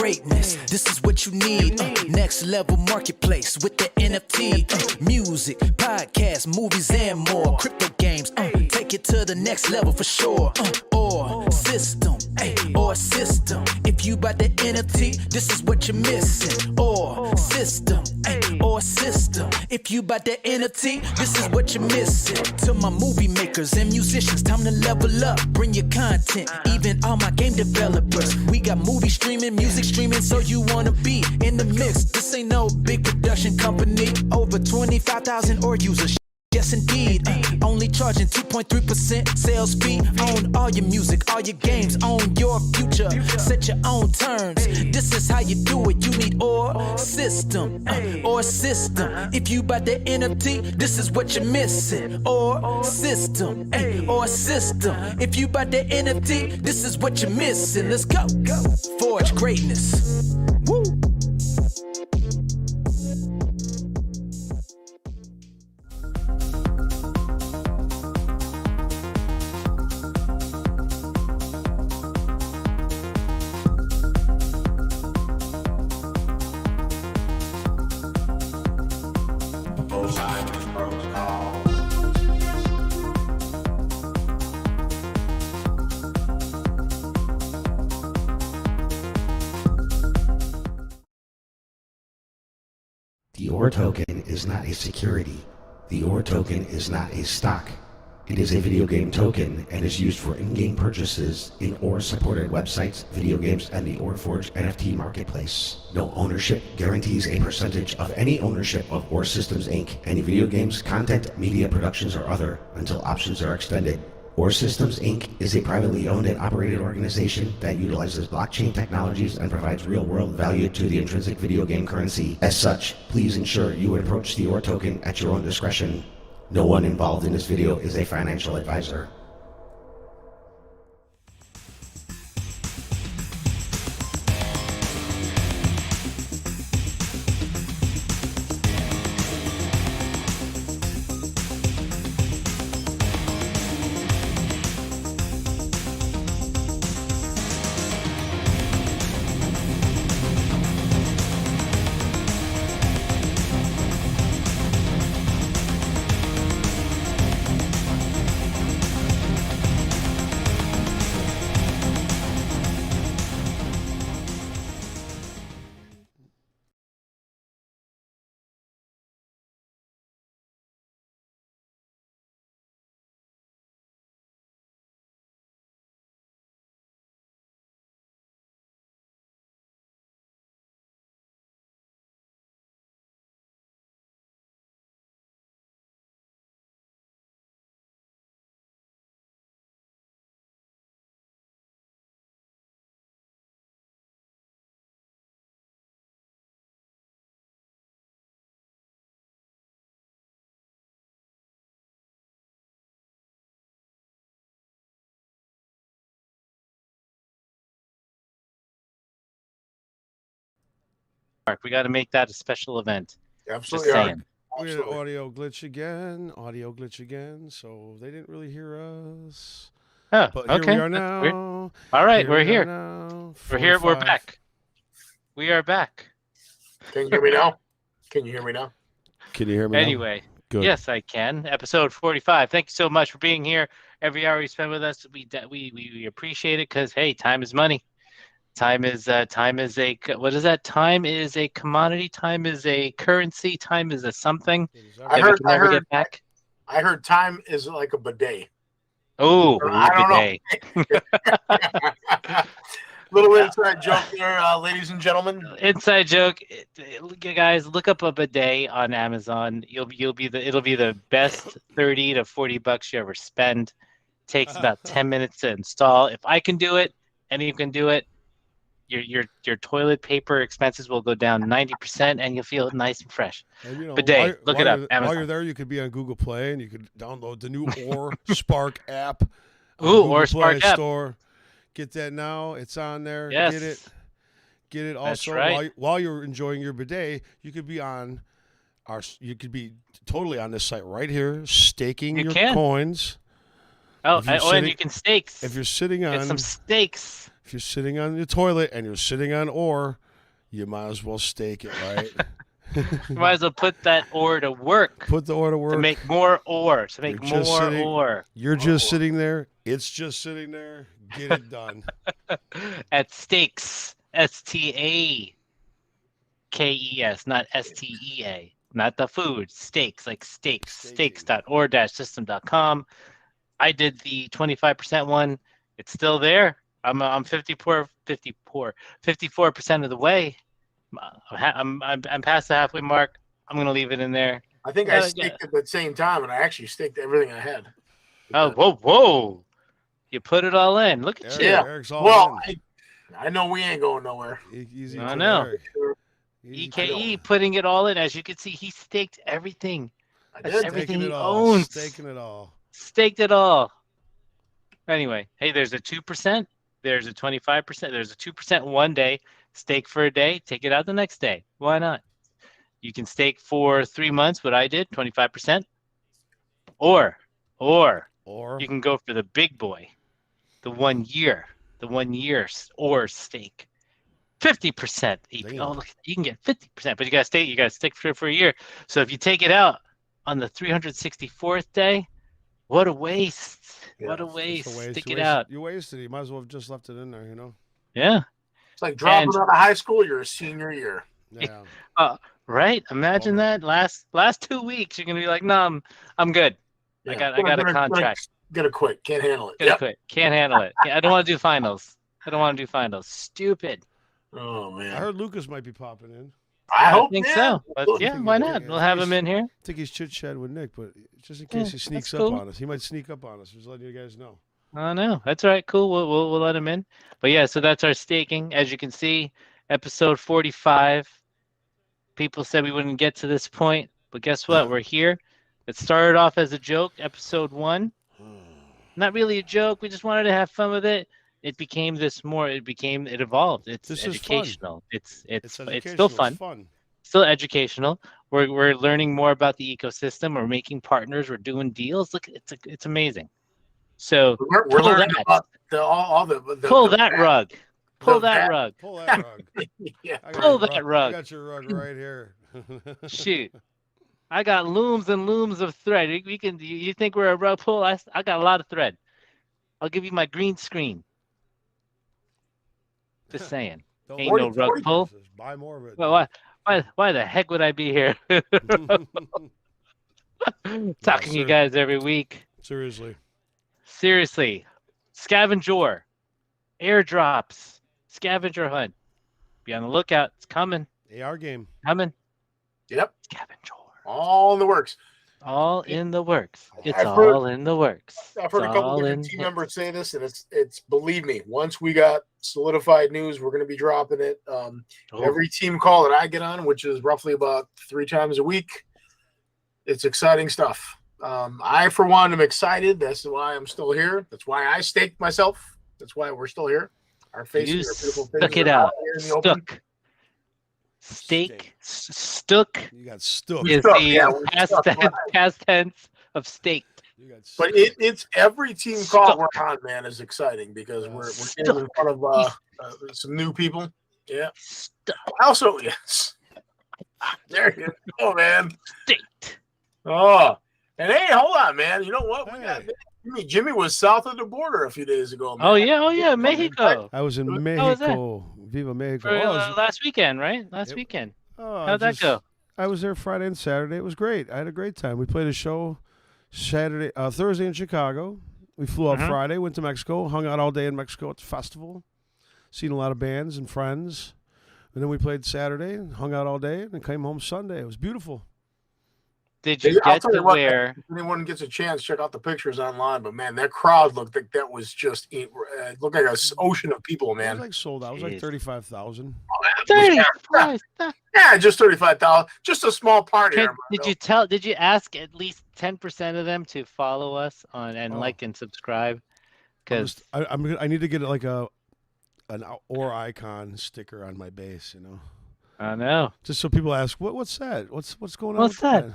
greatness. This is what you need. Next level marketplace with the NFT. Music, podcasts, movies, and more. Crypto games, take it to the next level for sure. Or system, or system. If you buy the NFT, this is what you're missing. Or system, or system. If you buy the NFT, this is what you're missing. To my movie makers and musicians, time to level up. Bring your content, even all my game developers. We got movie streaming, music streaming, so you wanna be in the mix. This ain't no big production company. Over 25,000 or users. Yes, indeed. Only charging 2.3% sales fee. Own all your music, all your games, own your future. Set your own terms. This is how you do it. You need or system, or system. If you buy the NFT, this is what you're missing. Or system, or system. If you buy the NFT, this is what you're missing. Let's go. Forge greatness. Woo. The OR token is not a security. The OR token is not a stock. It is a video game token and is used for in-game purchases in OR-supported websites, video games, and the OR Forge NFT marketplace. No ownership guarantees a percentage of any ownership of OR Systems Inc., any video games, content, media productions, or other, until options are extended. OR Systems Inc. is a privately owned and operated organization that utilizes blockchain technologies and provides real-world value to the intrinsic video game currency. As such, please ensure you approach the OR token at your own discretion. No one involved in this video is a financial advisor. We got to make that a special event. Absolutely. Just saying. We had an audio glitch again, so they didn't really hear us. Oh, but okay. Here we are now. All right, we're we here. Now, we're here. We're back. We are back. Can you hear me now? Can you hear me now? Can you hear me Anyway, Good. Yes, I can. Episode 45. Thank you so much for being here. Every hour you spend with us, we appreciate it because, hey, time is money. Time is a what is that? Time is a commodity. Time is a currency. Time is a something. I heard time is like a bidet. Oh, I don't know. Little inside joke there, ladies and gentlemen. Inside joke, guys. Look up a bidet on Amazon. It'll be the best $30 to $40 you ever spend. Takes about 10 minutes to install. If I can do it, and you can do it, your toilet paper expenses will go down 90%, and you'll feel nice and fresh. And, bidet, look it up. Amazon. While you're there, you could be on Google Play, and you could download the new OR Spark app. Ooh, OR Spark app. Store. Get that now. It's on there. Yes. Get it. Also, right. while you're enjoying your bidet, you could be on you could be totally on this site right here, staking your coins. Oh, and you can stakes. If you're sitting on some stakes. if you're sitting on the toilet and you're sitting on ore, you might as well stake it, right? You might as well put that ore to work. Put the ore to work. To make more ore. To make You're just more sitting- ore. You're just sitting there. It's just sitting there. Get it done. At Stakes. STAKES, not STEA. Not the food. Stakes, like steaks. Stakes.or-system.com. I did the 25% one. It's still there. I'm 54% of the way. I'm past the halfway mark. I'm gonna leave it in there. I think I staked at the same time, and I actually staked everything I had. Oh, whoa! You put it all in. Look at you. Eric's all Well, in. I know we ain't going nowhere. Easy I for know. Eric. Easy for EKE putting it all in. As you can see, he staked everything. I That's did. everything Staking he it all. owns. Staking it all. Staked it all. Anyway, hey, there's a 2%. There's a 25%. There's a 2% one day. Stake for a day. Take it out the next day. Why not? You can stake for 3 months, what I did, 25%. Or you can go for the big boy, the 1 year, or stake. 50% AP. Damn. Oh, look, you can get 50%, but you gotta stay. You gotta stick for a year. So if you take it out on the 364th day, what a waste! Yeah, What a it's waste! It's a waste. Stick You it wasted- out. You wasted it. You might as well have just left it in there, you know? Yeah. It's like dropping And- out of high school. You're a senior year. Yeah. Right. Imagine Bummer. that last 2 weeks, you're gonna be like, no, I'm good. I got a contract. Gonna quit. Can't handle it. Gonna Yep. quit. Can't handle it. I don't want to do finals. Stupid. Oh man. I heard Lucas might be popping in. I hope think yeah. so. But Look, yeah, think why he- not? We'll have him in here. I think he's chit-chatting with Nick, but just in Yeah, case he sneaks that's up cool. on us. He might sneak up on us. Just letting you guys know. I know. That's all right. Cool. We'll let him in. But yeah, so that's our staking. As you can see, episode 45. People said we wouldn't get to this point, but guess what? We're here. It started off as a joke, episode 1. Not really a joke. We just wanted to have fun with it. It became this more. It evolved. It's This is fun. educational. It's educational, still fun. It's fun. Still educational. We're learning more about the ecosystem. We're making partners. We're doing deals. Look, it's amazing. So We're pull learning that. about all the Pull the that back- rug. Pull the that back- rug. Pull that rug. Yeah. I got Pull your that rug. I got your rug right here. Shoot. I got looms and looms of thread. We can. You think we're a rug pull? I got a lot of thread. I'll give you my green screen. Just saying. Don't Ain't worry, no rug pull. just buy more of it. Well, why the heck would I be here talking to you sir. guys every week? Seriously. Seriously, scavenger, airdrops, scavenger hunt. Be on the lookout. It's coming. AR game. Coming. Yep. Scavenger. All in the works. All in the works. It's I've heard- all in the works. I've heard a It's couple all different in team the- members say this, and it's believe me. Once we got solidified news, we're going to be dropping it. Oh, Every team call that I get on, which is roughly about 3 times a week, it's exciting stuff. I, for one, am excited. That's why I'm still here. That's why I staked myself. That's why we're still here. Our you faces are beautiful. stuck faces it are out. here in the open. Stuck. Steak. Stuck You got stuck. is stuck, the yeah, we're stuck. past tense of staked. You got But stuck. it's every team call Stuck. we're on, man, is exciting because we're Stuck. getting in front of some new people. Yeah. Stuck. Also, yes. There you go, man. Staked. Oh, and hey, hold on, man. You know what? We got Hey. Jimmy was south of the border a few days ago, man. Oh yeah, Mexico. I was in How was that? Mexico. Viva Mexico. For, Oh, I was- last weekend, right? Last Yep. weekend. oh, How'd that go? I was there Friday and Saturday. It was great. I had a great time. We played a show Thursday in Chicago. We flew out Mhm. Friday, went to Mexico, hung out all day in Mexico at the festival, seen a lot of bands and friends. And then we played Saturday and hung out all day and then came home Sunday. It was beautiful. Did Hey, you I'll get tell to you what, wear? If anyone gets a chance, check out the pictures online. But man, that crowd looked like that was just it looked like an ocean of people, It was man. like sold out. It was like Jeez. 35,000. 35. Yeah, just 35,000, just a small part here. Did you ask at least 10% of them to follow us on and Oh. like and subscribe? Because I need to get like an or icon sticker on my base, you know, I know, just so people ask, what's that? What's going on? What's with that?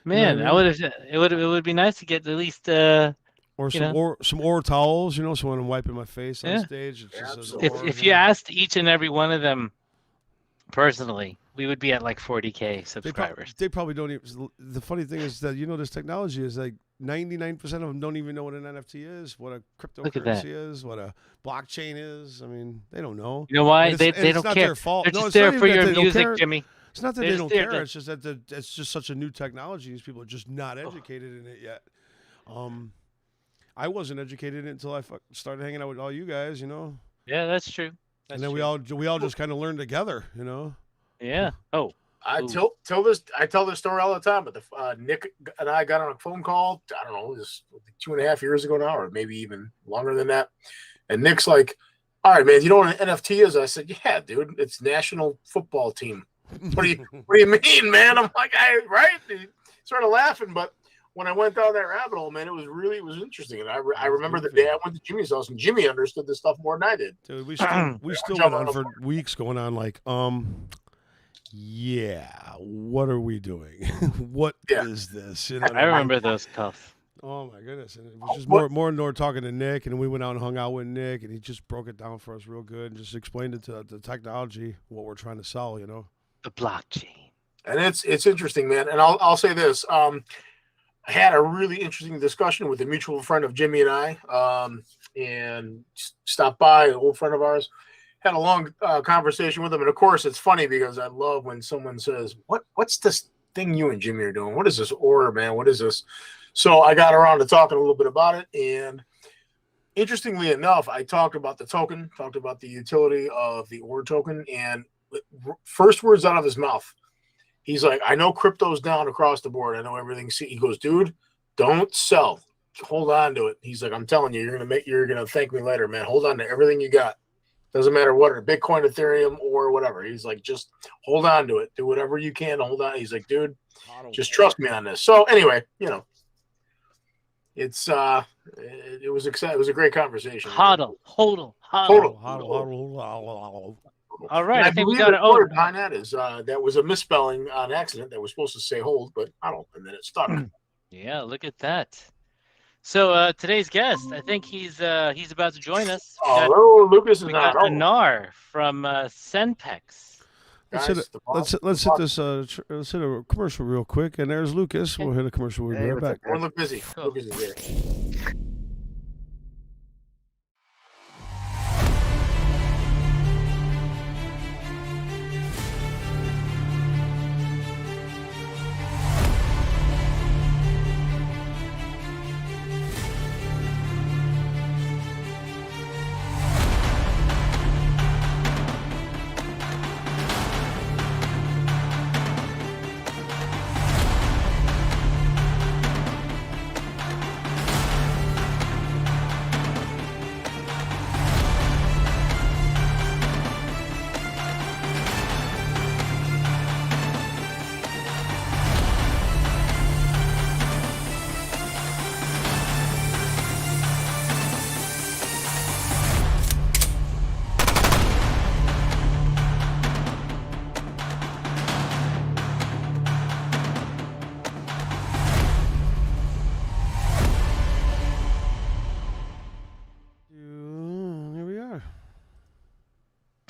Man, what I I would have. It would be nice to get at least Or You some know? some oral towels, so when I'm wiping my face on Yeah. stage, it just says Absolutely. Oral, If you asked each and every one of them personally, we would be at like 40K subscribers. They probably don't even. The funny thing is that this technology is like 99% of them don't even know what an NFT is, what a Look at that. cryptocurrency is, what a blockchain is. I mean, they don't know. You know why? And They it's don't not care. their fault. They're No, just it's not there even for that your they don't music, care. Jimmy. It's not that They're they just don't there care. to- It's just that it's just such a new technology. These people are just not educated in it yet. I wasn't educated in it until I started hanging out with all you guys, Yeah, that's true. and then we all just kind of learned together, Yeah. Oh. I Ooh. tell this story all the time. But Nick and I got on a phone call. I don't know, it was 2.5 years ago now, or maybe even longer than that. And Nick's like, "All right, man, you know what an NFT is?" I said, "Yeah, dude, it's National Football Team." What do you mean, man? I'm like, right? He started laughing, but when I went down that rabbit hole, man, it was interesting. And I remember the day I went to Jimmy's house, and Jimmy understood this stuff more than I did. Dude, we still went on for weeks going on like, yeah, what are we doing? What is this? I remember those cuffs. Oh my goodness! And it was just more and more talking to Nick, and then we went out and hung out with Nick, and he just broke it down for us real good and just explained it to the technology, what we're trying to sell, The blockchain. And it's interesting, man. And I'll say this: I had a really interesting discussion with a mutual friend of Jimmy and I, and stopped by, an old friend of ours. Had a long conversation with him, and of course, it's funny because I love when someone says, "What's this thing you and Jimmy are doing? What is this order, man? What is this?" So I got around to talking a little bit about it, and interestingly enough, I talked about the token, talked about the utility of the OR token, and first words out of his mouth, he's like, "I know crypto's down across the board. I know everything." He goes, "Dude, don't sell. Hold on to it." He's like, "I'm telling you, you're gonna thank me later, man. Hold on to everything you got. Doesn't matter what, or Bitcoin, Ethereum, or whatever." He's like, "Just hold on to it. Do whatever you can to hold on." He's like, "Dude, just trust me on this." So anyway, it's it was exciting. It was a great conversation. Hodl. All right, I think we got it. The story behind that is that was a misspelling on accident. That was supposed to say hold, but and then it stuck. Yeah, look at that. So today's guest, I think he's about to join us. Hello, Lucas is We not. got ANAR from SENPEX. Let's hit a commercial real quick, and there's Lucas. We'll hit a commercial. We'll be right back. Don't look busy. Cool. Lucas is here. Here we are.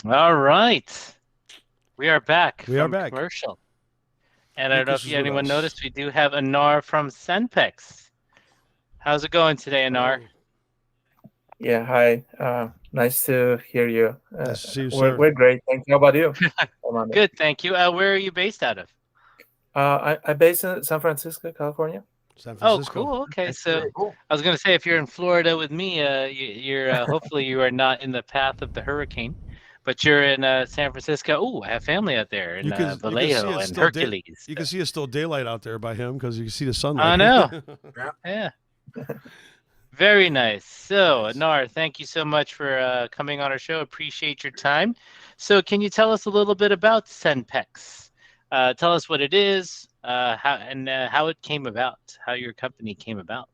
All right, we are back. We are from back. Commercial. And I don't know Lucas if is with anyone us. noticed, we do have ANAR from SENPEX. How's it going today, ANAR? Yeah, hi. Nice to hear you. Nice to see you, sir. We're great. Thank you. How about you? Armando? Good, thank you. Where are you based out of? I'm based in San Francisco, California. San Oh, Francisco. cool. Okay, so Very cool. I was going to say, if you're in Florida with me, you're hopefully you are not in the path of the hurricane, but you're in San Francisco. Oh, I have family out there in You can see Vallejo it's and still Hercules. You can see it's still daylight out there by him because you can see the sunlight. I know. Yeah. Very nice. So, ANAR, thank you so much for coming on our show. Appreciate your time. So, can you tell us a little bit about SENPEX? Tell us what it is, how it came about, how your company came about.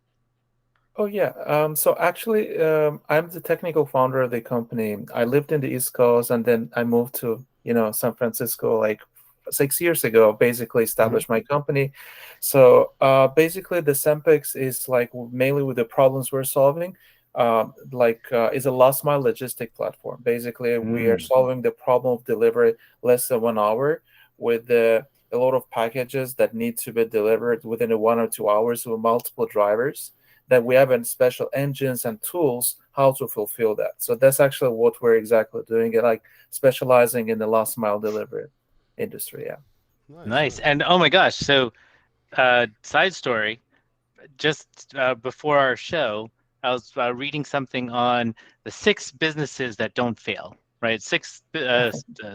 Oh yeah. So actually, I'm the technical founder of the company. I lived in the East Coast, and then I moved to San Francisco like 6 years ago, basically established my company. So basically the SENPEX is like mainly with the problems we're solving, is a last mile logistic platform. Basically, we are solving the problem of delivery less than 1 hour with a lot of packages that need to be delivered within 1 or 2 hours with multiple drivers, that we have in special engines and tools how to fulfill that. So that's actually what we're exactly doing, like specializing in the last mile delivery industry. Yeah. Nice. And oh my gosh, so side story, just before our show, I was reading something on the 6 businesses that don't fail, right? 6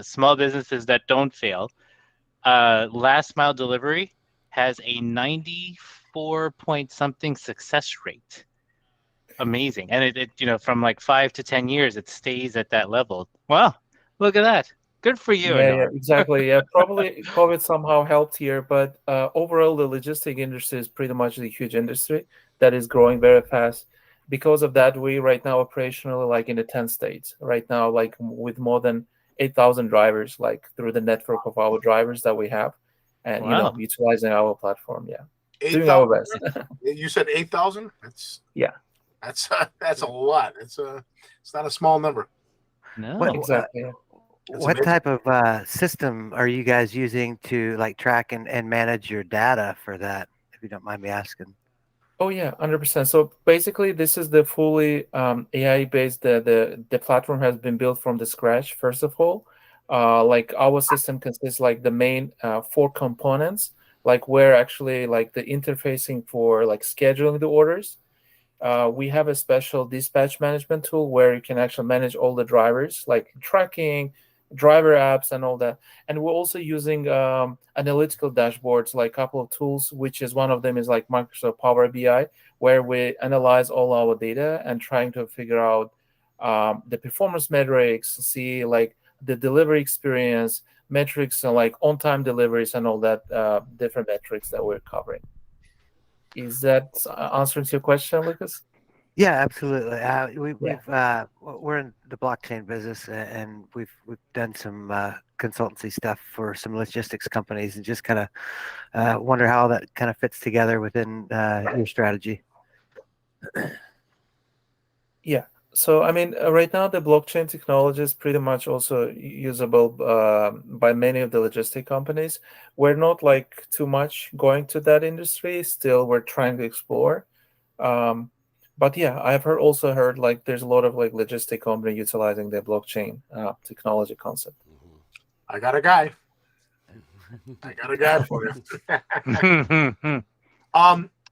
small businesses that don't fail. Last mile delivery has a 94 point something success rate. Amazing. And it from like 5 to 10 years, it stays at that level. Wow. Look at that. Good for you, Yeah, Anar. exactly. Yeah, probably COVID somehow helped here, but overall, the logistic industry is pretty much a huge industry that is growing very fast. Because of that, we right now operationally like in the 10 states right now, like with more than 8,000 drivers, like through the network of our drivers that we have, and Wow. utilizing our platform. Yeah, doing our best. You said 8,000? That's a lot. It's not a small number. No. Exactly. Yeah. What type of system are you guys using to like track and manage your data for that, if you don't mind me asking? Oh yeah, 100%. So basically, this is the fully AI-based. The platform has been built from the scratch. First of all, like our system consists like the main 4 components, like where actually like the interfacing for like scheduling the orders. We have a special dispatch management tool where you can actually manage all the drivers, like tracking, driver apps, and all that. And we're also using analytical dashboards, like a couple of tools, which is one of them is like Microsoft Power BI, where we analyze all our data and trying to figure out the performance metrics, see like the delivery experience metrics, and like on-time deliveries and all that different metrics that we're covering. Is that answering to your question, Lucas? Yeah, absolutely. We're in the blockchain business, and we've done some consultancy stuff for some logistics companies, and just kind of wonder how that kind of fits together within your strategy. Yeah. So I mean, right now the blockchain technology is pretty much also usable by many of the logistic companies. We're not like too much going to that industry. Still, we're trying to explore. But yeah, I've also heard like there's a lot of like logistic company utilizing the blockchain technology concept. I got a guy. For you.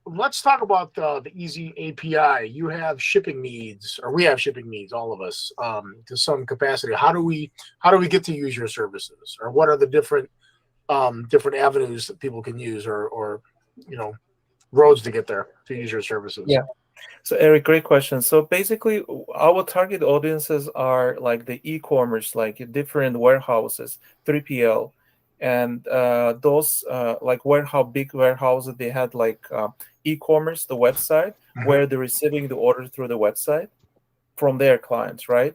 Let's talk about the Easy API. You have shipping needs, or we have shipping needs, all of us, to some capacity. How do we get to use your services, or what are the different avenues that people can use, or roads to get there to use your services? Yeah. So Eric, great question. So basically, our target audiences are like the e-commerce, like different warehouses, 3PL, and those like big warehouses. They had like e-commerce, the website, where they're receiving the order through the website from their clients, right?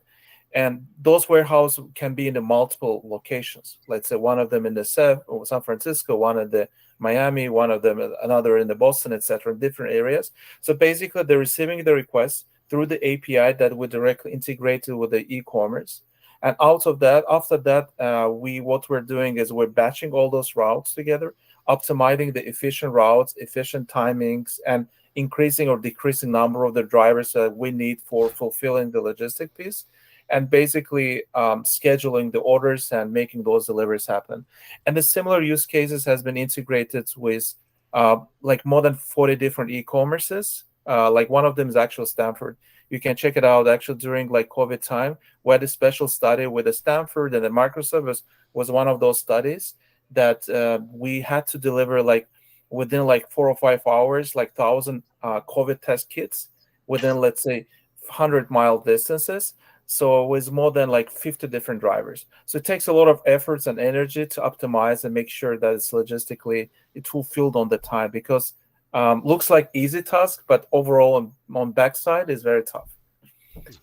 And those warehouses can be in the multiple locations. Let's say one of them in the San Francisco, one in the Miami, one of them another in the Boston, etc., different areas. So basically, they're receiving the request through the API that we directly integrated with the e-commerce. And out of that, after that, what we're doing is we're batching all those routes together, optimizing the efficient routes, efficient timings, and increasing or decreasing number of the drivers that we need for fulfilling the logistic piece, and basically scheduling the orders and making those deliveries happen. And the similar use cases has been integrated with like more than 40 different e-commerces. Like one of them is actually Stanford. You can check it out actually during like COVID time. We had a special study with the Stanford, and the Microsoft was one of those studies that we had to deliver like within like 4 or 5 hours, like 1,000 COVID test kits within, let's say, 100-mile distances. So it was more than like 50 different drivers. So it takes a lot of efforts and energy to optimize and make sure that it's logistically fulfilled on the time, because looks like easy task, but overall on backside is very tough.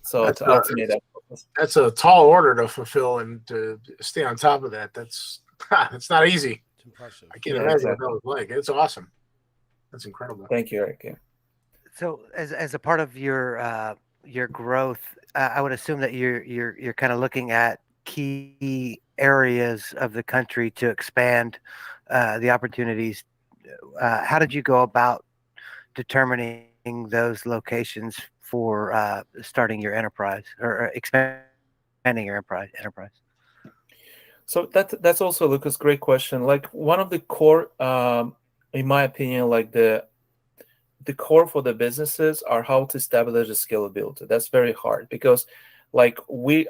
So that's a tall order to fulfill and to stay on top of that. That's It's not easy. It's impressive. I can't Yeah, imagine exactly. what that was like. It's awesome. That's incredible. Thank you, Eric. Yeah. So as a part of your growth, I would assume that you're kind of looking at key areas of the country to expand the opportunities. How did you go about determining those locations for starting your enterprise or expanding your enterprise? So that's also, Lucas, great question. Like one of the core, in my opinion, like the core for the businesses are how to establish the scalability. That's very hard because like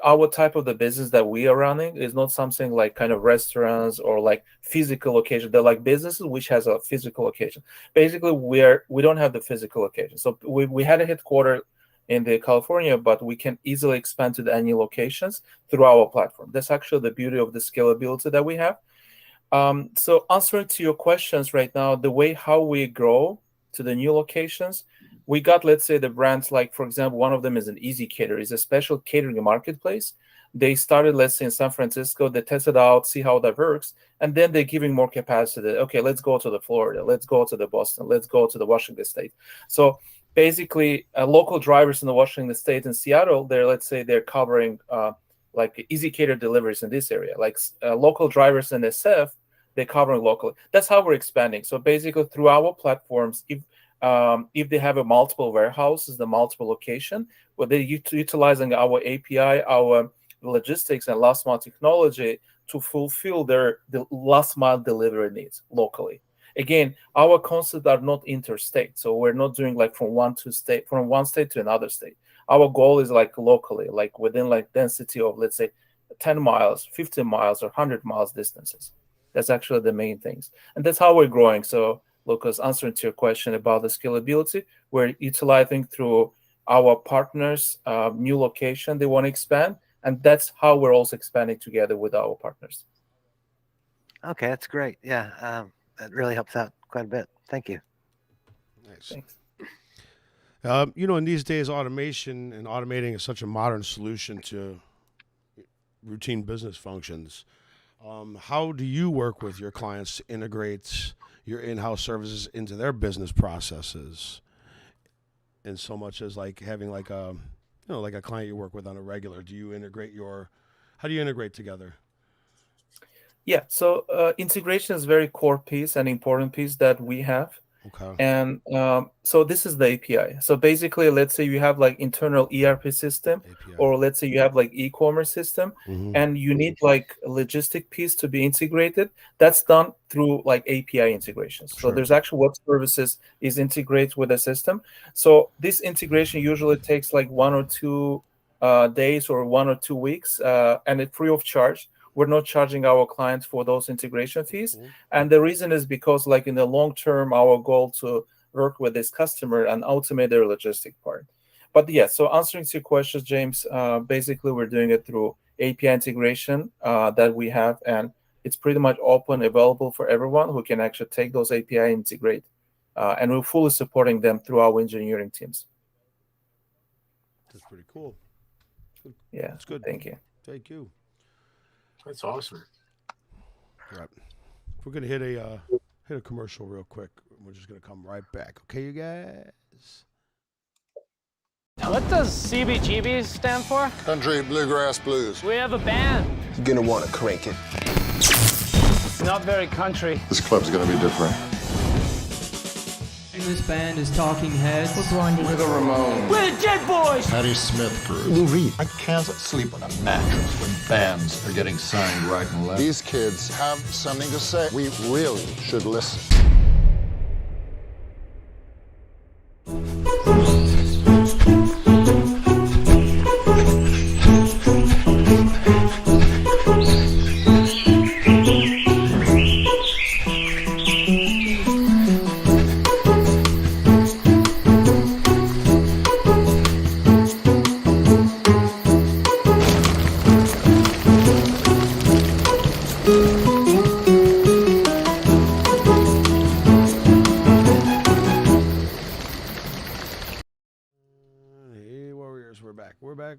our type of the business that we are running is not something like kind of restaurants or like physical location. They're like businesses which has a physical location. Basically, we don't have the physical location. So we had a headquarter in the California, but we can easily expand to any locations through our platform. That's actually the beauty of the scalability that we have. So answering to your questions right now, the way how we grow to the new locations, we got, let's say, the brands like, for example, one of them is an Easy Cater, is a special catering marketplace. They started, let's say, in San Francisco. They tested out, see how that works, and then they're giving more capacity. Okay, let's go to the Florida, let's go to the Boston, let's go to the Washington State. So basically, local drivers in the Washington State and Seattle, let's say they're covering like Easy Cater deliveries in this area. Like local drivers in SF, they're covering locally. That's how we're expanding. So basically, through our platforms, if they have a multiple warehouses, the multiple location, where they're utilizing our API, our logistics and last mile technology to fulfill the last mile delivery needs locally. Again, our concepts are not interstate, so we're not doing like from one state to another state. Our goal is like locally, like within like density of, let's say, 10 miles, 15 miles, or 100 miles distances. That's actually the main things, and that's how we're growing. So, Lucas, answering to your question about the scalability, we're utilizing through our partners new location they want to expand, and that's how we're also expanding together with our partners. Okay, that's great. Yeah, that really helps out quite a bit. Thank you. Nice. Thanks. In these days, automation and automating is such a modern solution to routine business functions. How do you work with your clients to integrate your in-house services into their business processes? And so much as like having like a client you work with on a regular, how do you integrate together? Yeah, so integration is a very core piece and important piece that we have. Okay. And so this is the API. So basically, let's say you have like internal ERP system, API. or let's say you have like e-commerce system, and you need like a logistic piece to be integrated. That's done through like API integrations. Sure. So there's actually web services is integrated with the system. So this integration usually takes like 1 or 2 days or 1 or 2 weeks, and it's free of charge. We're not charging our clients for those integration fees. And the reason is because like in the long term, our goal to work with this customer and automate their logistic part. But yeah, so answering to your questions, James, basically we're doing it through API integration that we have, and it's pretty much open, available for everyone who can actually take those API integrate. And we're fully supporting them through our engineering teams. That's pretty cool. Yeah, That's good. Thank you. Thank you. That's awesome. Right. We're gonna hit a commercial real quick. We're just gonna come right back. Okay, you guys. What does CBGB stand for? Country Bluegrass Blues. We have a band. You're gonna want to crank it. Not very country. This club's gonna be different. This band is Talking Heads. We're the Ramones. We're the Jet Boys. Patti Smith Crew. Lou Reed. I can't sleep on a mattress when bands are getting signed right and left. These kids have something to say. We really should listen.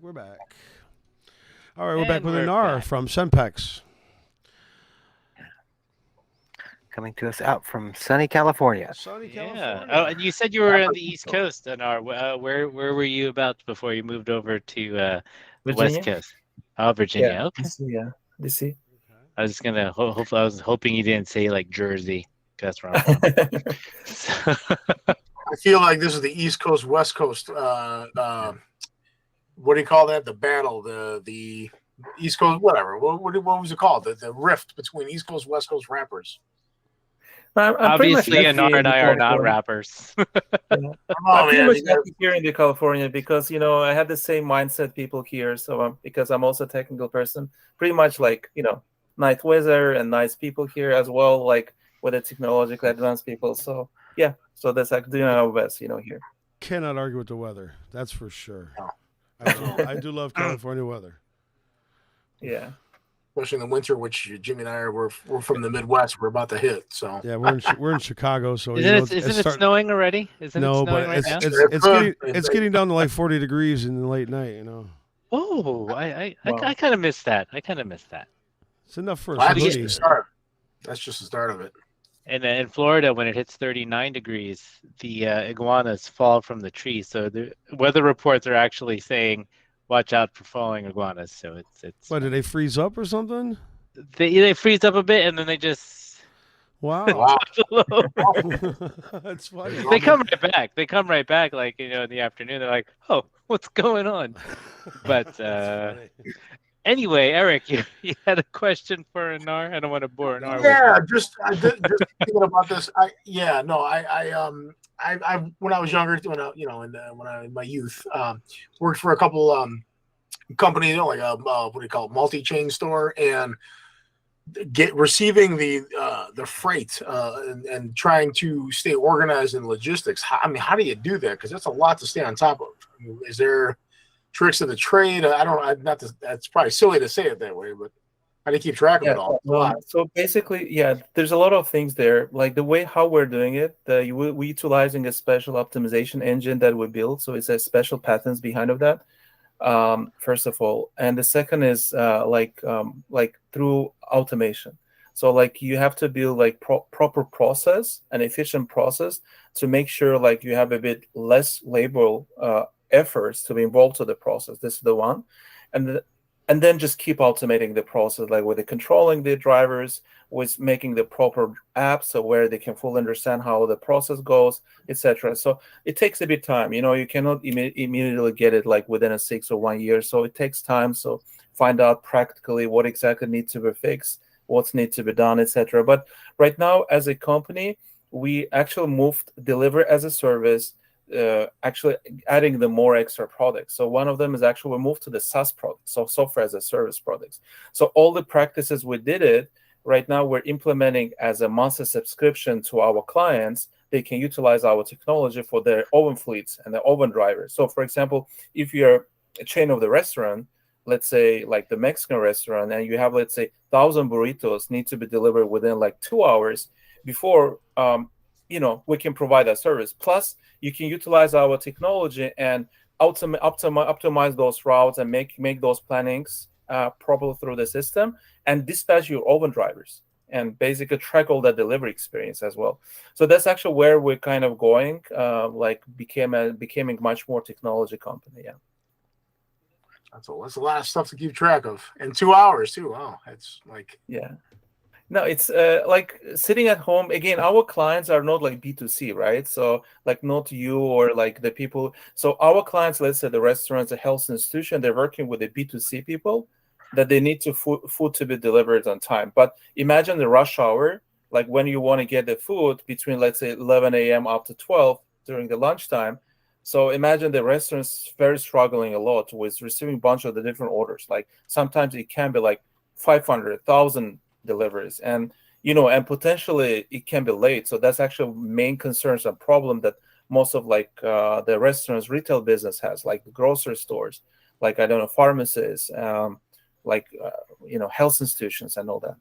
We're back. All right, we're back with ANAR from SENPEX. coming to us out from sunny California. Sunny Yeah. California. Oh, and you said you were on the East Coast, Anar. Where were you about before you moved over to the West Virginia? Coast? Oh, Virginia. Yeah, Okay. DC, yeah, DC. I was just gonna. I was hoping you didn't say like Jersey. 'Cause that's where I'm from. So- I feel like this is the East Coast, West Coast. What do you call that? The battle, the East Coast, whatever. What was it called? The rift between East Coast, West Coast rappers. I'm pretty much Obviously, happy Anar in and I are not California. rappers. Yeah. Oh I'm pretty man, much you got- happy here in the California because I have the same mindset people here. So because I'm also a technical person, pretty much like nice weather and nice people here as well, like with the technologically advanced people. So yeah, so that's like doing our best, here. Cannot argue with the weather. That's for sure. No. I do love California weather. Yeah. especially in the winter, which Jimmy and I we're from the Midwest. We're about to hit. So Yeah, we're in Chicago, so Isn't it snowing already? Isn't no, it snowing but right now? it's getting down to like 40 degrees in the late night. Oh, I Wow. kind of missed that. I kind of missed that. It's enough for a that's just hoodie. the start. That's just the start of it. And in Florida, when it hits 39 degrees, the iguanas fall from the tree. So the weather reports are actually saying, "Watch out for falling iguanas." So it's. What, did they freeze up or something? They freeze up a bit and then they just. Wow. Wow. That's funny. They come right back. They come right back, like in the afternoon. They're like, "Oh, what's going on?" But anyway, Eric, you had a question for Anar. I don't want to bore Anar with Yeah, it. just thinking about this. I when I was younger, when I in my youth, worked for a couple companies, like a what do you call it, multi-chain store, and receiving the freight and trying to stay organized in logistics. How do you do that? Because that's a lot to stay on top of. Is there tricks of the trade? I don't. That's probably silly to say it that way, but how do you keep track of it all? It's a lot. So basically, there's a lot of things there. Like the way how we're doing it, we're utilizing a special optimization engine that we built. So it's a special patterns behind of that. First of all, and the second is like through automation. So like you have to build like proper process, an efficient process, to make sure like you have a bit less labor efforts to be involved to the process. This is the one, and then just keep automating the process, like with the controlling the drivers, with making the proper apps so where they can fully understand how the process goes, etc. So it takes a bit time. You cannot immediately get it like within a 6 or 1 year. So it takes time. So find out practically what exactly needs to be fixed, what's need to be done, etc. But right now, as a company, we actually moved deliver as a service. Actually adding the more extra products. So one of them is actually we moved to the SaaS product, so software as a service products. So all the practices we did it, right now we're implementing as a monthly subscription to our clients. They can utilize our technology for their oven fleets and their oven drivers. So for example, if you're a chain of the restaurant, let's say like the Mexican restaurant, and you have, let's say, 1,000 burritos need to be delivered within like 2 hours before, we can provide that service. Plus, you can utilize our technology and optimize those routes and make those plannings properly through the system and dispatch your oven drivers and basically track all that delivery experience as well. So that's actually where we're kind of going, becoming much more technology company. Yeah. That's a lot of stuff to keep track of. In 2 hours too. Wow, that's like Yeah. No, it's like sitting at home. Again, our clients are not like B2C, right? So like not you or like the people. So our clients, let's say the restaurants, the health institution, they're working with the B2C people that they need to food to be delivered on time. But imagine the rush hour, like when you want to get the food between, let's say, 11 a.m. up to 12 during the lunchtime. So imagine the restaurants very struggling a lot with receiving a bunch of the different orders. Like sometimes it can be like 500,000 deliveries, and and potentially it can be late. So that's actually main concerns and problem that most of like the restaurants retail business has, like the grocery stores, like I don't know, pharmacies, health institutions and all that.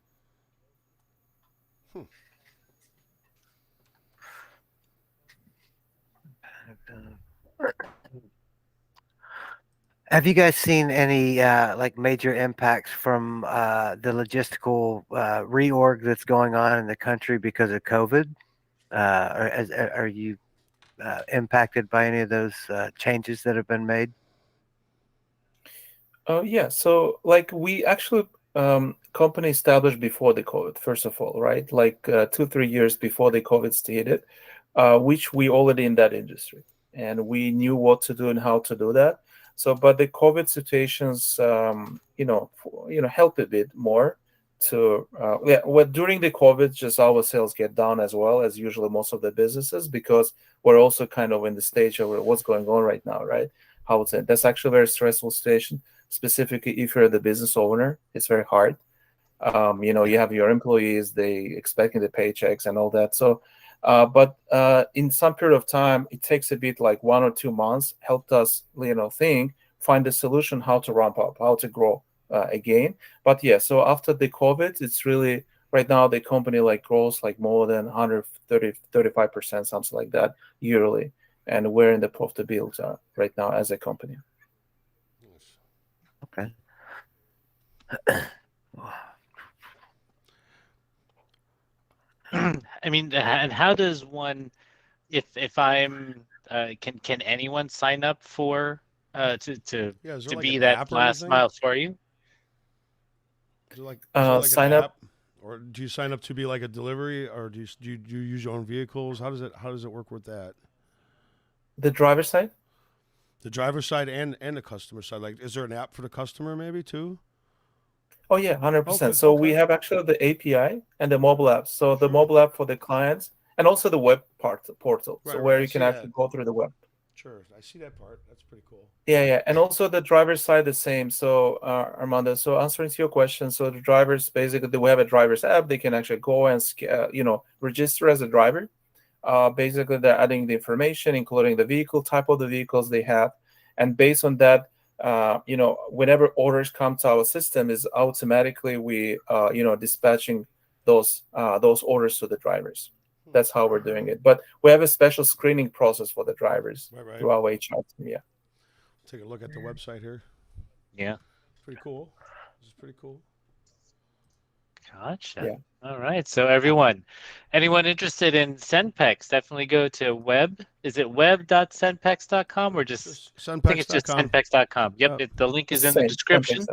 Have you guys seen any like major impacts from the logistical reorg that's going on in the country because of COVID? Are you impacted by any of those changes that have been made? Oh yeah, so like we actually company established before the COVID, first of all, right? Like 2-3 years before the COVID started, which we already in that industry, and we knew what to do and how to do that. So, but the COVID situations, help a bit more to yeah. Well, during the COVID, just our sales get down as well as usually most of the businesses because we're also kind of in the stage of what's going on right now, right? How it's that's actually a very stressful situation, specifically if you're the business owner. It's very hard. You have your employees, they expecting the paychecks and all that. So but in some period of time, it takes a bit like 1 or 2 months, helped us find a solution how to ramp up, how to grow again. But yeah, so after the COVID, it's really right now the company like grows like more than 135%, something like that yearly, and we're in the profitability right now as a company. Okay. I mean, and how does one, if I'm, can anyone sign up for to Yeah, is there like be an that app or last anything? mile for you? Is there like an Sign up app, or do you sign up to be like a delivery, or do you use your own vehicles? How does it work with that? the driver side. The driver side and the customer side. Like, is there an app for the customer maybe too? Oh yeah, 100%. Okay, So we okay, have actually the API and the mobile app. So the sure. mobile app for the clients and also the web portal. So Right, right. where I you can see that. actually go through the web. Sure, I see that part. That's pretty cool. Yeah, yeah, and also the driver side the same. So Armando, so answering to your question, so the drivers basically we have a driver's app. They can actually go and register as a driver. Basically, they're adding the information, including the vehicle type of the vehicles they have, and based on that, whenever orders come to our system, is automatically we dispatching those orders to the drivers. That's how we're doing it. But we have a special screening process for the drivers Right, right. through our HR team. Yeah. Take a look at the website here. Yeah. Pretty cool. This is pretty cool. Gotcha. Yeah. All right. So anyone interested in SENPEX, definitely go to web. Is it web.senpex.com or just I think it's just Senpex.com. senpex.com. Yep. Yep. The link is It's in the the same. description.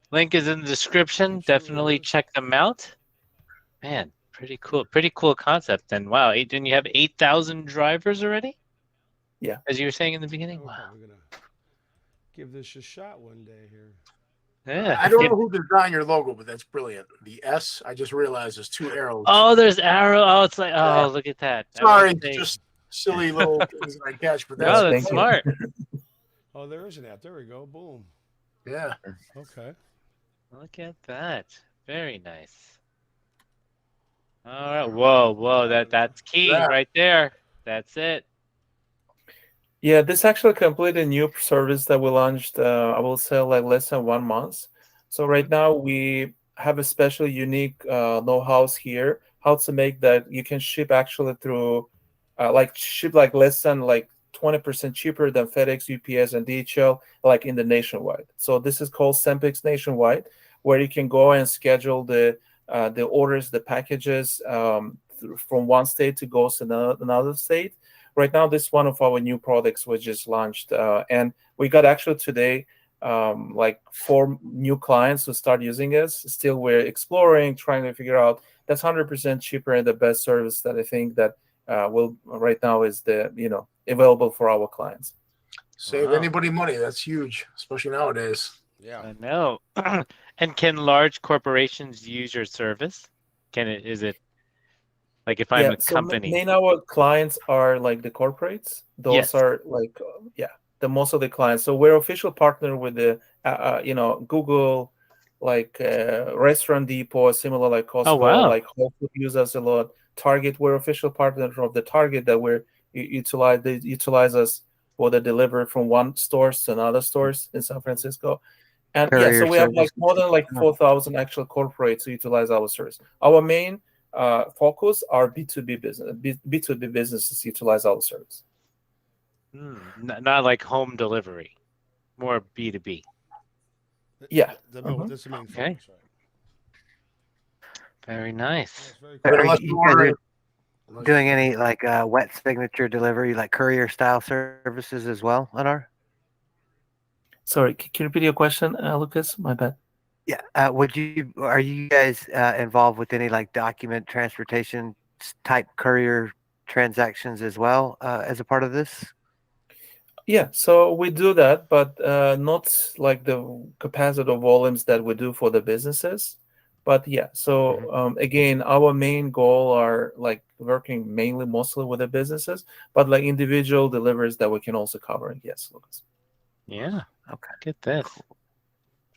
Link is in the description. It sure Definitely is. check them out. Man, pretty cool. Pretty cool concept. And wow, didn't you have 8,000 drivers already? Yeah. As you were saying in the beginning? Okay, Wow. we're gonna give this a shot one day here. Yeah. I don't know who designed your logo, but that's brilliant. The S, I just realized there's 2 arrows. Oh, there's arrow. Oh, it's like, oh, look at that. Sorry, just silly little things that I catch, but No, that's that's smart. Oh, there is an app. There we go. Boom. yeah. Okay. Look at that. Very nice. All right. Whoa. That's key Yeah. right there. That's it. Yeah, this actually completely new service that we launched, I will say like less than 1 month. So right now we have a special unique know-hows here, how to make that you can ship actually through ship like less than like 20% cheaper than FedEx, UPS, and DHL, like in the nationwide. So this is called SENPEX Nationwide, where you can go and schedule the orders, the packages from one state to go to another state. Right now, this is one of our new products we just launched, and we got actually today like 4 new clients who start using us. Still, we're exploring, trying to figure out. That's 100% cheaper and the best service that I think that will right now is available for our clients. Save Wow. anybody money. That's huge, especially nowadays. Yeah. I know. And can large corporations use your service? Is it like if I'm a So company? main our clients are like the corporates. Those Yes. are like the most of the clients. So we're official partner with the Google, like Restaurant Depot, similar like Costco, Oh, wow. like Whole Foods use us a lot. Target, we're official partner of the Target that they utilize us for the delivery from one stores to another stores in San Francisco. And yeah, so Courier we have like services. more than like 4,000 actual corporates who utilize our service. Our main focus are B2B business. B2B businesses utilize our service. Not like home delivery. more B2B. Yeah. That's the main Okay. focus, right? Very nice. That's very But cool. Are unless you you guys order, doing any like wet signature delivery, like courier style services as well, Anar? Sorry, can you repeat your question, Lucas? My bad. Yeah. Are you guys involved with any like document transportation type courier transactions as well as a part of this? Yeah, so we do that, but not like the capacity of volumes that we do for the businesses. But yeah, so again, our main goal are like working mostly with the businesses, but like individual deliveries that we can also cover. Yes, Lucas. Yeah. Okay. Get this.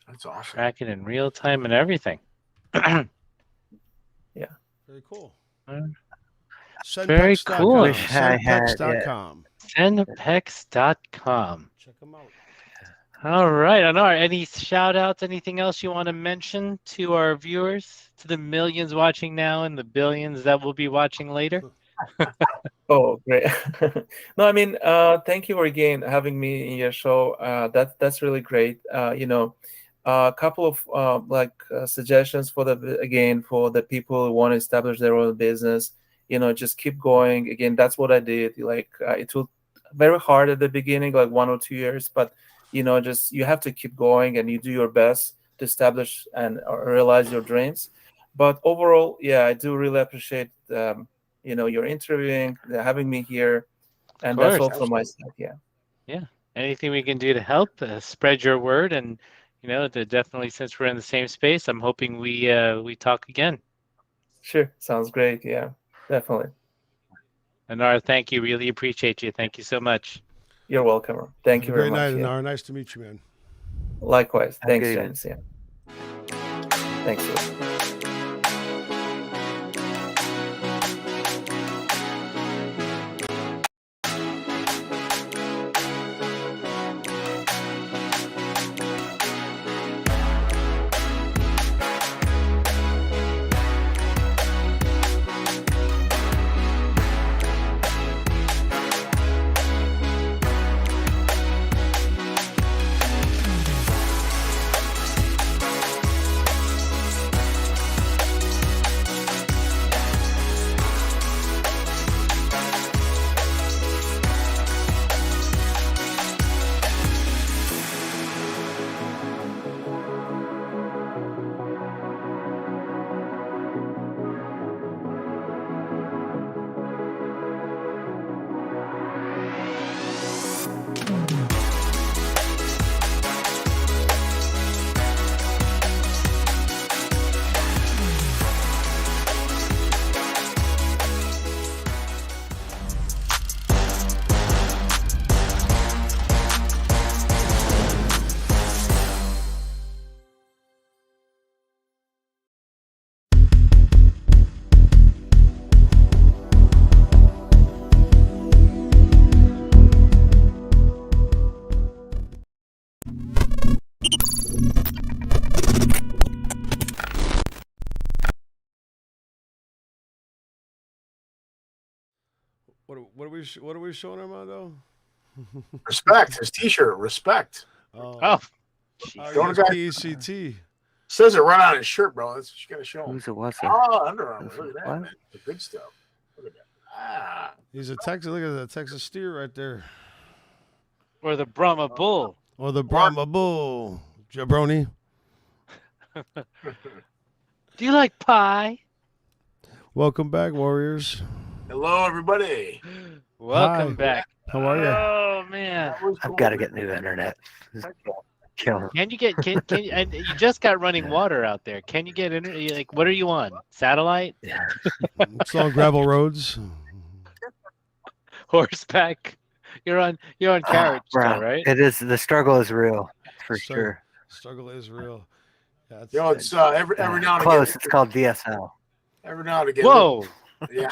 that's awesome. Track it in real time and everything. Yeah. Very cool. Very cool. Wish I had, Senpex.com. Senpex.com. Check them out. All right. Anar, any shout outs, anything else you want to mention to our viewers, to the millions watching now and the billions that will be watching later? Oh, great. No, I mean, thank you again having me in your show. That's really great. A couple of suggestions for the people who want to establish their own business. Just keep going. Again, that's what I did. Like it was very hard at the beginning, like 1 or 2 years, but just you have to keep going and you do your best to establish and realize your dreams. But overall, yeah, I do really appreciate your interviewing, having me here, and that's all from my side. Yeah. Yeah. Anything we can do to help spread your word, and definitely, since we're in the same space, I'm hoping we talk again. Sure, sounds great. Yeah, definitely. Anar, thank you. Really appreciate you. Thank you so much. You're welcome. Thank you very much. Great night, Yeah. Anar. Nice to meet you, man. Likewise. Thanks, good James. Yeah. Thanks. What are we showing Armando? Respect. His T-shirt. Respect. Oh. Don't got PECT. says it right on his shirt, bro. That's what you gotta show him. Who's it was? Oh, Under Armour. Look at that, What? man. The good stuff. Look at that. Ah. He's a Texas. Look at that Texas steer right there. Or the Brahma Bull. Or the Brahma Bull. Jabroni. Do you like pie? Welcome back, Warriors. Hello, everybody. Welcome Hi. back. How are you? Oh man. I've got to get new internet. Kill him. Can you get can you, and you just got running water out there. Can you get internet? Like, what are you on? Satellite? Slow gravel roads. Horseback? You're on carriage still, right? It is. The struggle is real for So- sure. Struggle is real. Yeah, Yo, it's every now and Close. again. It's called DSL. Every now and again. Whoa. Yeah.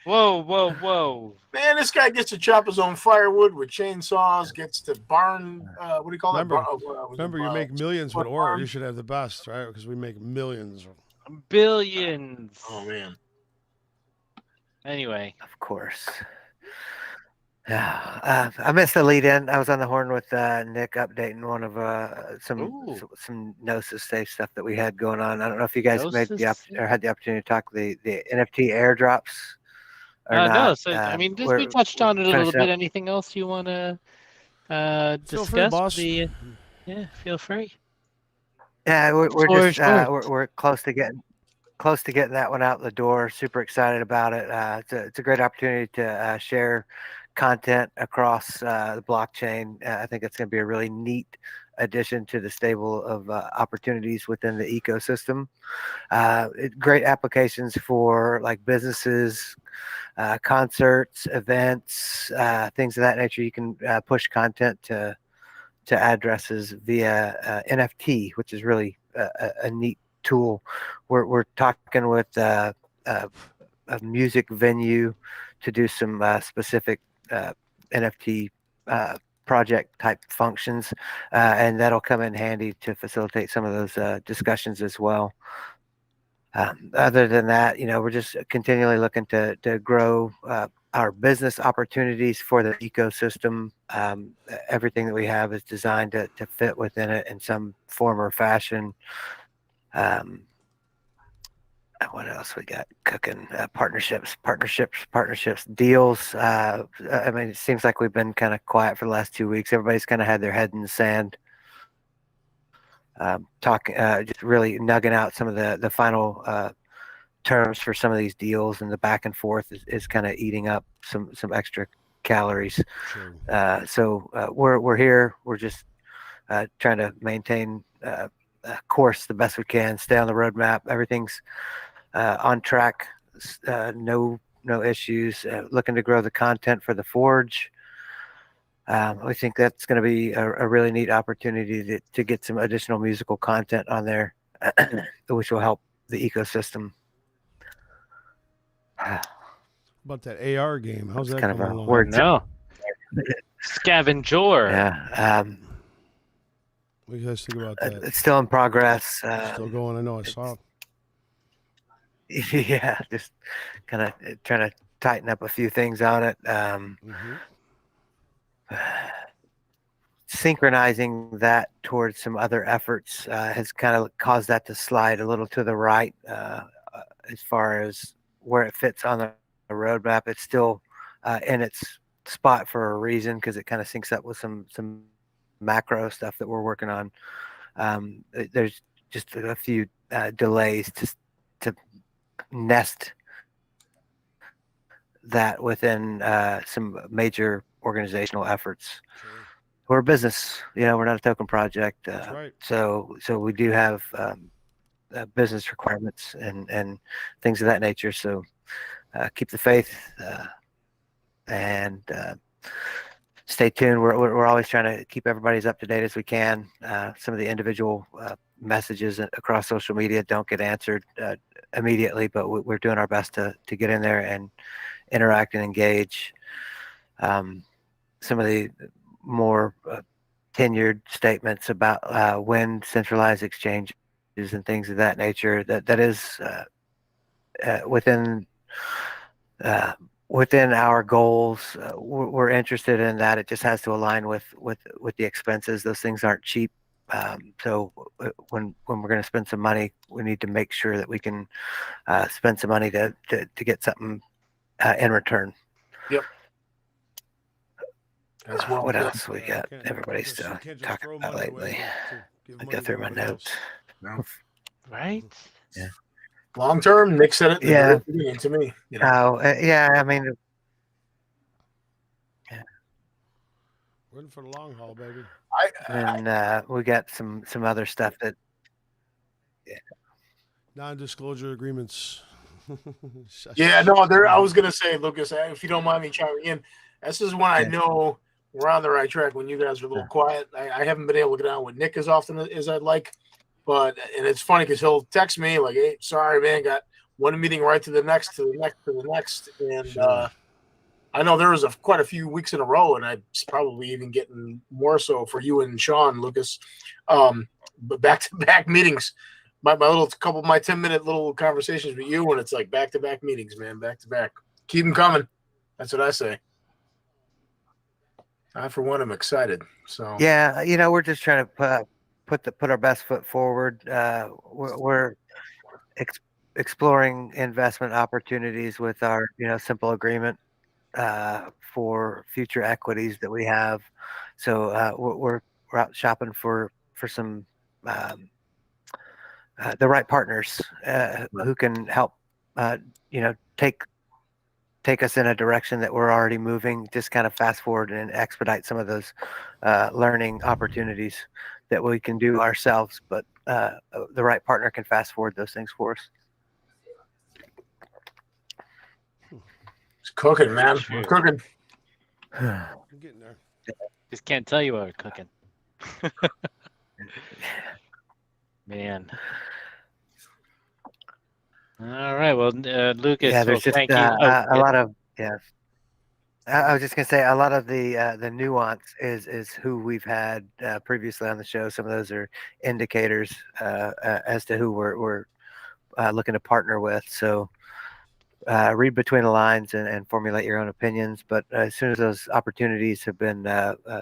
Whoa. Man, this guy gets to chop his own firewood with chainsaws. Gets to barn. What do you call Remember- that? Remember, you make millions with ore. You should have the best, right? Because we make millions. Billions. Oh man. Anyway. Of course. Yeah, I missed the lead in. I was on the horn with Nick updating one of Ooh, some Gnosis safe stuff that we had going on. I don't know if you guys made Gnosis. or had the opportunity to talk the NFT airdrops or No, not. so I mean, just we touched We're on it a little finishing bit. up. Anything else you want to Feel free, discuss? boss. Yeah, feel free. Yeah, The we're floor just is yours. we're close to getting that one out the door. Super excited about it. It's a great opportunity to share content across the blockchain. I think it's going to be a really neat addition to the stable of opportunities within the ecosystem. Great applications for like businesses, concerts, events, things of that nature. You can push content to addresses via NFT, which is really a neat tool. We're talking with a music venue to do some specific NFT project type functions, and that'll come in handy to facilitate some of those discussions as well. Other than that, we're just continually looking to grow our business opportunities for the ecosystem. Everything that we have is designed to fit within it in some form or fashion. What else we got cooking? Partnerships, deals. I mean, it seems like we've been kind of quiet for the last 2 weeks. Everybody's kind of had their head in the sand, talking, just really nugging out some of the final terms for some of these deals, and the back and forth is kind of eating up some extra calories. So we're here. We're just trying to maintain course the best we can, stay on the roadmap. Everything's on track. No issues. Looking to grow the content for the Forge. I think that's going to be a really neat opportunity to get some additional musical content on there, which will help the ecosystem. About that AR game, how's that kind of coming a along? word. No. Scavenger. Yeah. What do you guys think about that? It's still in progress. Still going? I know I saw it. Yeah, just kind of trying to tighten up a few things on it. Synchronizing that towards some other efforts has kind of caused that to slide a little to the right as far as where it fits on the roadmap. It's still in its spot for a reason, because it kind of syncs up with some macro stuff that we're working on. There's just a few delays to nest that within some major organizational efforts. We're a business, we're not a token project. That's right. So we do have business requirements and things of that nature. So keep the faith and stay tuned. We're always trying to keep everybody as up to date as we can. Some of the individual messages across social media don't get answered immediately, but we're doing our best to get in there and interact and engage. Some of the more tenured statements about when centralized exchanges and things of that nature, that is within our goals. We're interested in that. It just has to align with the expenses. Those things aren't cheap. So when we're going to spend some money, we need to make sure that we can spend some money to get something in return. Yep. As well. What else we got? Can't- Everybody's you still can't just talking throw about money away lately. to give I money go to through my everybody notes. else. Right? Yeah. Long term, Nick said it in the Yeah. very beginning to me. Yeah. I mean, We're in for the long haul, baby. and we got some other stuff that. Non-disclosure agreements. Yeah, no, there. I was gonna say, Lucas, if you don't mind me chiming in, this is when I know we're on the right track. When you guys are a little quiet, I haven't been able to get on with Nick as often as I'd like, and it's funny because he'll text me like, "Hey, sorry, man, got one meeting right to the next, and Sure. I know there was quite a few weeks in a row, and I'm probably even getting more so for you and Sean, Lucas, but back-to-back meetings. My little couple of my 10-minute little conversations with you, when it's like back-to-back meetings, man, back-to-back. Keep them coming. That's what I say. I, for one, am excited. So Yeah, we're just trying to put our best foot forward. We're exploring investment opportunities with our simple agreement for future equities that we have. So we're out shopping for some the right partners who can help take us in a direction that we're already moving, just kind of fast forward and expedite some of those learning opportunities that we can do ourselves, but the right partner can fast forward those things for us. it's cooking, man. We're cooking. I'm getting there. Just can't tell you what we're cooking. Man. All right. Well, Lucas. Yeah, there's well, just thank you. a lot of I was just gonna say a lot of the nuance is who we've had previously on the show. Some of those are indicators as to who we're looking to partner with. So read between the lines and formulate your own opinions. But as soon as those opportunities have been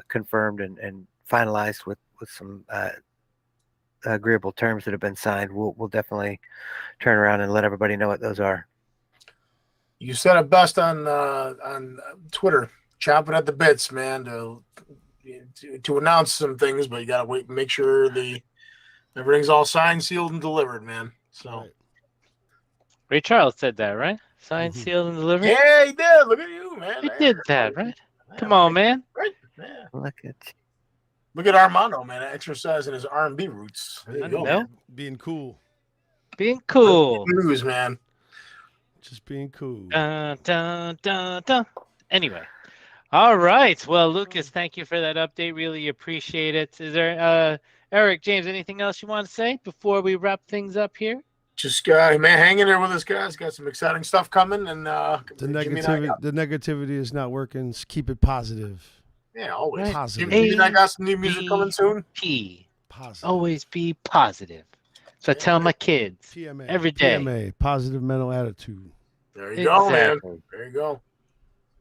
confirmed and finalized with some agreeable terms that have been signed, we'll definitely turn around and let everybody know what those are. You said it best on Twitter, chomping at the bits, man, to announce some things, but you gotta wait, make sure everything's all signed, sealed, and delivered, man. So Right. Ray Charles said that, right? Signed, sealed, and delivered. yeah, he did. Look at you, man. He did that, right? Come on, man. Right. Yeah. Look at Armando, man, exercising his R&B roots. There you go, know. man. Being cool. Being cool. News, man. Just being cool. Dun, dun, dun, dun. Anyway. All right. Well, Lucas, thank you for that update. Really appreciate it. Is there, Eric, James, anything else you want to say before we wrap things up here? Just man, hang in there with us, guys. Got some exciting stuff coming, and the negativity is not working. Just keep it positive. Yeah, always positive. Jimmy and I got some new music coming soon. Positive. Always be positive. So I tell my kids PMA, every day. PMA, positive mental attitude. There you go, man. There you go.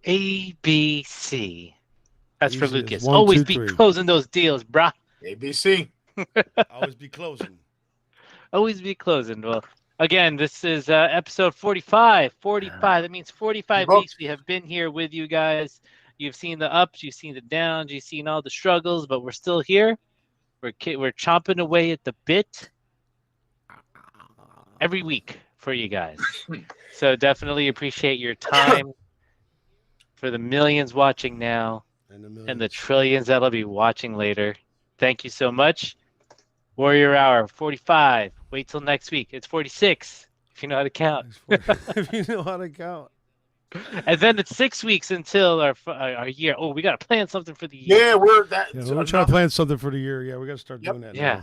ABC. That's for Easy as Lucas. 1, Always 2, be 3. closing those deals, brah. ABC. Always be closing. Always be closing. Well, again, this is episode 45. 45. That means 45 weeks we have been here with you guys. You've seen the ups, you've seen the downs, you've seen all the struggles, but we're still here. We're chomping away at the bit every week for you guys. So definitely appreciate your time. For the millions watching now and the trillions that'll be watching later, thank you so much. Warrior Hour 45. Wait till next week. It's 46 if you know how to count. If you know how to count. And then it's 6 weeks until our year. Oh, we got to plan something for the year. Yeah, we're trying to plan something for the year. Yeah, we got to start doing that. Yeah.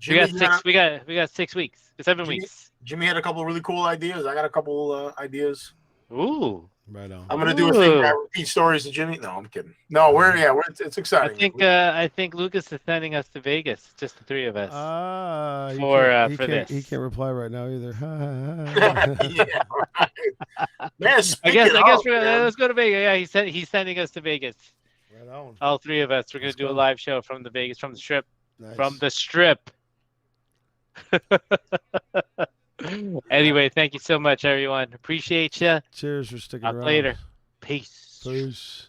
Now. We got 6 weeks. 7 weeks. Jimmy had a couple of really cool ideas. I got a couple ideas. Ooh. Right on. I'm gonna do a thing where I repeat stories to Jimmy. No, I'm kidding. No, it's exciting. I think Lucas is sending us to Vegas, just the three of us. For this. He can't reply right now either. Yeah, right. Man, I guess let's go to Vegas. Yeah, he's sending us to Vegas. Right on. All three of us. We're gonna do a live show from the Vegas, from the Strip. Nice. From the Strip. Anyway, thank you so much, everyone. Appreciate you. Cheers for sticking around. Later. Peace. Peace.